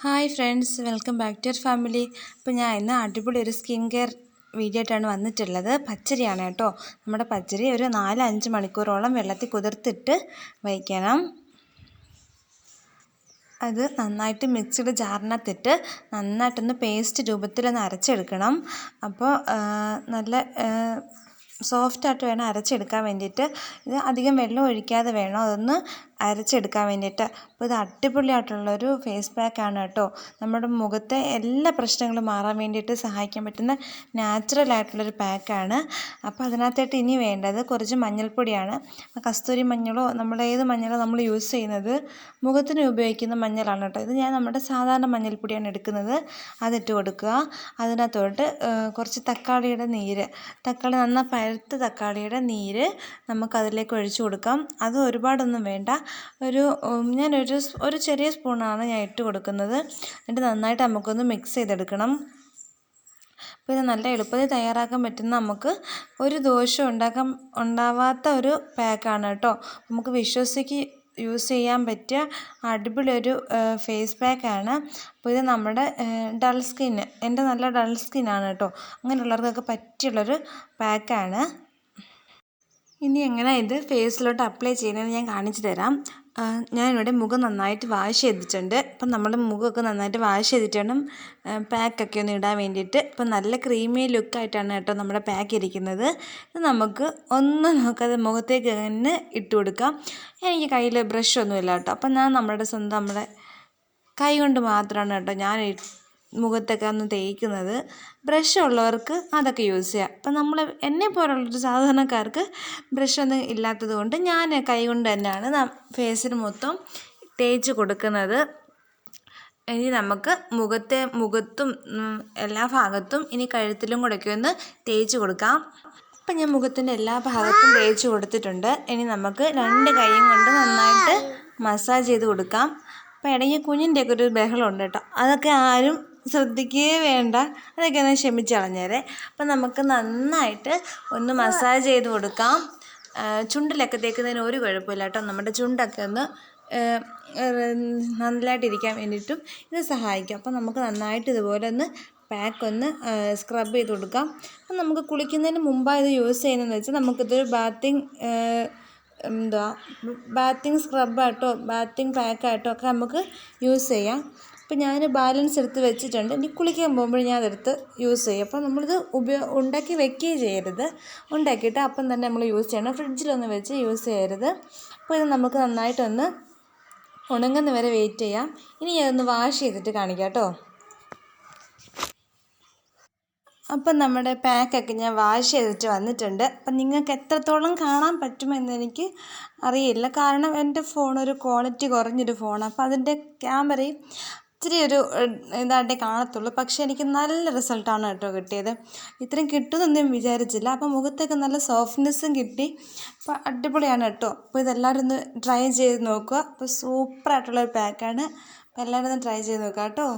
Hi friends, welcome back to your family. അപ്പോൾ ഞാൻ ഇന്ന് അടിപൊളി ഒരു സ്കിൻ കെയർ വീഡിയോ ആയിട്ടാണ് വന്നിട്ടുള്ളത്. പച്ചരിയാണ് കേട്ടോ. നമ്മുടെ പച്ചരി ഒരു 4-5 മണിക്കൂറോളം വെള്ളത്തിൽ കുതിർത്തിട്ട് വയ്ക്കണം. അത് നന്നായിട്ട് മിക്സിയുടെ ജാറിനകത്തിട്ട് നന്നായിട്ടൊന്ന് പേസ്റ്റ് രൂപത്തിലൊന്ന് അരച്ചെടുക്കണം. അപ്പോൾ നല്ല സോഫ്റ്റായിട്ട് വേണം അരച്ചെടുക്കാൻ വേണ്ടിയിട്ട്. ഇത് അധികം വെള്ളം ഒഴിക്കാതെ വേണം അതൊന്ന് അരച്ചെടുക്കാൻ വേണ്ടിയിട്ട്. അപ്പോൾ ഇത് അടിപൊളിയായിട്ടുള്ളൊരു ഫേസ് പാക്കാണ് കേട്ടോ. നമ്മുടെ മുഖത്തെ എല്ലാ പ്രശ്നങ്ങളും മാറാൻ വേണ്ടിയിട്ട് സഹായിക്കാൻ പറ്റുന്ന നാച്ചുറലായിട്ടുള്ളൊരു പാക്കാണ്. അപ്പോൾ അതിനകത്തായിട്ട് ഇനി വേണ്ടത് കുറച്ച് മഞ്ഞൾപ്പൊടിയാണ്. കസ്തൂരി മഞ്ഞളോ ഏത് മഞ്ഞളോ നമ്മൾ യൂസ് ചെയ്യുന്നത് മുഖത്തിന് ഉപയോഗിക്കുന്ന മഞ്ഞളാണ് കേട്ടോ. ഇത് ഞാൻ നമ്മുടെ സാധാരണ മഞ്ഞൾപ്പൊടിയാണ് എടുക്കുന്നത്. അതിട്ട് കൊടുക്കുക. അതിനകത്തോട്ട് കുറച്ച് തക്കാളിയുടെ നീര്, നന്നായി പഴുത്ത തക്കാളിയുടെ നീര് നമുക്കതിലേക്ക് ഒഴിച്ചു കൊടുക്കാം. അത് ഒരുപാടൊന്നും വേണ്ട. ഞാനൊരു ചെറിയ സ്പൂണാണ് ഞാൻ ഇട്ട് കൊടുക്കുന്നത്. എന്നിട്ട് നന്നായിട്ട് നമുക്കൊന്ന് മിക്സ് ചെയ്തെടുക്കണം. അപ്പോൾ ഇത് നല്ല എളുപ്പത്തിൽ തയ്യാറാക്കാൻ പറ്റുന്ന, നമുക്ക് ഒരു ദോഷവും ഉണ്ടാവാത്ത ഒരു പാക്കാണ് കേട്ടോ. നമുക്ക് വിശ്വസിച്ച് യൂസ് ചെയ്യാൻ പറ്റിയ അടിപൊളി ഒരു ഫേസ് പാക്കാണ്. അപ്പോൾ ഇത് നമ്മുടെ ഡൾ സ്കിന്ന്, എൻ്റെ നല്ല ഡൾ സ്കിന്നാണ് കേട്ടോ, അങ്ങനെയുള്ളവർക്കൊക്കെ പറ്റിയുള്ളൊരു പാക്കാണ്. ഇനി എങ്ങനെ ഇത് ഫേസിലോട്ട് അപ്ലൈ ചെയ്യുന്നതെന്ന് ഞാൻ കാണിച്ചു തരാം. ഞാനിവിടെ മുഖം നന്നായിട്ട് വാഷ് ചെയ്തിട്ടുണ്ട്. അപ്പം നമ്മൾ മുഖമൊക്കെ നന്നായിട്ട് വാഷ് ചെയ്തിട്ട് വേണം പാക്കൊക്കെ ഒന്ന് ഇടാൻ വേണ്ടിയിട്ട്. ഇപ്പം നല്ല ക്രീമി ലുക്കായിട്ടാണ് കേട്ടോ നമ്മുടെ പാക്ക് ഇരിക്കുന്നത്. ഇത് നമുക്ക് ഒന്നും നോക്കാതെ മുഖത്തേക്ക് തന്നെ ഇട്ട് കൊടുക്കാം. എനിക്ക് കയ്യിൽ ബ്രഷൊന്നുമില്ല കേട്ടോ. അപ്പം ഞാൻ നമ്മുടെ കൈ കൊണ്ട് മാത്രമാണ് കേട്ടോ ഞാൻ മുഖത്തൊക്കെ ഒന്ന് തേക്കുന്നത്. ബ്രഷ് ഉള്ളവർക്ക് അതൊക്കെ യൂസ് ചെയ്യാം. അപ്പം എന്നെ പോലുള്ളൊരു സാധാരണക്കാർക്ക് ബ്രഷൊന്നും ഇല്ലാത്തത് കൊണ്ട് ഞാൻ കൈ കൊണ്ട് തന്നെയാണ് ഫേസിന് മൊത്തം തേച്ച് കൊടുക്കുന്നത്. ഇനി നമുക്ക് മുഖത്തും എല്ലാ ഭാഗത്തും ഇനി കഴുത്തിലും കൂടെയൊക്കെ ഒന്ന് തേച്ച് കൊടുക്കാം. അപ്പം ഞാൻ മുഖത്തിൻ്റെ എല്ലാ ഭാഗത്തും തേച്ച് കൊടുത്തിട്ടുണ്ട്. ഇനി നമുക്ക് 2 കൈയും കൊണ്ട് നന്നായിട്ട് മസാജ് ചെയ്ത് കൊടുക്കാം. അപ്പോൾ ഇടയ്ക്ക് കുഞ്ഞിൻ്റെയൊക്കെ ഒരു ബഹളമുണ്ട് കേട്ടോ. അതൊക്കെ ആരും ശ്രദ്ധിക്കുകയേ വേണ്ട, അതൊക്കെ ഒന്ന് ക്ഷമിച്ച് കളഞ്ഞേരെ. അപ്പം നമുക്ക് നന്നായിട്ട് ഒന്ന് മസാജ് ചെയ്ത് കൊടുക്കാം. ചുണ്ടിലൊക്കെ തേക്കുന്നതിന് ഒരു കുഴപ്പമില്ല കേട്ടോ. നമ്മുടെ ചുണ്ടൊക്കെ ഒന്ന് നല്ലതായിട്ടിരിക്കാൻ വേണ്ടിയിട്ടും ഇത് സഹായിക്കും. അപ്പം നമുക്ക് നന്നായിട്ട് ഇതുപോലെ ഒന്ന് പാക്കൊന്ന് സ്ക്രബ് ചെയ്ത് കൊടുക്കാം. അപ്പം നമുക്ക് കുളിക്കുന്നതിന് മുമ്പാണ് ഇത് യൂസ് ചെയ്യുന്നതെന്ന് വെച്ചാൽ നമുക്കിതൊരു ബാത്തിങ് സ്ക്രബായിട്ടോ ബാത്തിങ് പാക്കായിട്ടോ ഒക്കെ നമുക്ക് യൂസ് ചെയ്യാം. അപ്പോൾ ഞാൻ ബാലൻസ് എടുത്ത് വെച്ചിട്ടുണ്ട്. ഇനി കുളിക്കാൻ പോകുമ്പോൾ ഞാൻ അതെടുത്ത് യൂസ് ചെയ്യും. അപ്പോൾ നമ്മളിത് ഉണ്ടാക്കി വെക്കുകയും ചെയ്യരുത്. ഉണ്ടാക്കിയിട്ട് അപ്പം തന്നെ നമ്മൾ യൂസ് ചെയ്യണം. ഫ്രിഡ്ജിലൊന്നും വെച്ച് യൂസ് ചെയ്യരുത്. അപ്പോൾ ഇത് നമുക്ക് നന്നായിട്ടൊന്ന് ഉണങ്ങുന്ന വരെ വെയിറ്റ് ചെയ്യാം. ഇനി ഞാനൊന്ന് വാഷ് ചെയ്തിട്ട് കാണിക്കാം കേട്ടോ. അപ്പം നമ്മുടെ പാക്കൊക്കെ ഞാൻ വാഷ് ചെയ്തിട്ട് വന്നിട്ടുണ്ട്. അപ്പം നിങ്ങൾക്ക് എത്രത്തോളം കാണാൻ പറ്റുമെന്ന് എനിക്ക് അറിയില്ല. കാരണം എൻ്റെ ഫോൺ ഒരു ക്വാളിറ്റി കുറഞ്ഞൊരു ഫോണാണ്. അപ്പോൾ അതിൻ്റെ ക്യാമറയും ഇത്തിരി ഇതായിട്ടേ കാണത്തുള്ളൂ. പക്ഷേ എനിക്ക് നല്ല റിസൾട്ടാണ് കേട്ടോ കിട്ടിയത്. ഇത്രയും കിട്ടുമെന്നൊന്നും വിചാരിച്ചില്ല. അപ്പോൾ മുഖത്തൊക്കെ നല്ല സോഫ്റ്റ്നെസ്സും കിട്ടി. അപ്പോൾ അടിപൊളിയാണ് കേട്ടോ. അപ്പോൾ ഇതെല്ലാവരും ഒന്ന് ട്രൈ ചെയ്ത് നോക്കുക. അപ്പോൾ സൂപ്പറായിട്ടുള്ളൊരു പാക്കാണ്. അപ്പോൾ എല്ലാവരും ഒന്ന് ട്രൈ ചെയ്ത് നോക്കുക കേട്ടോ.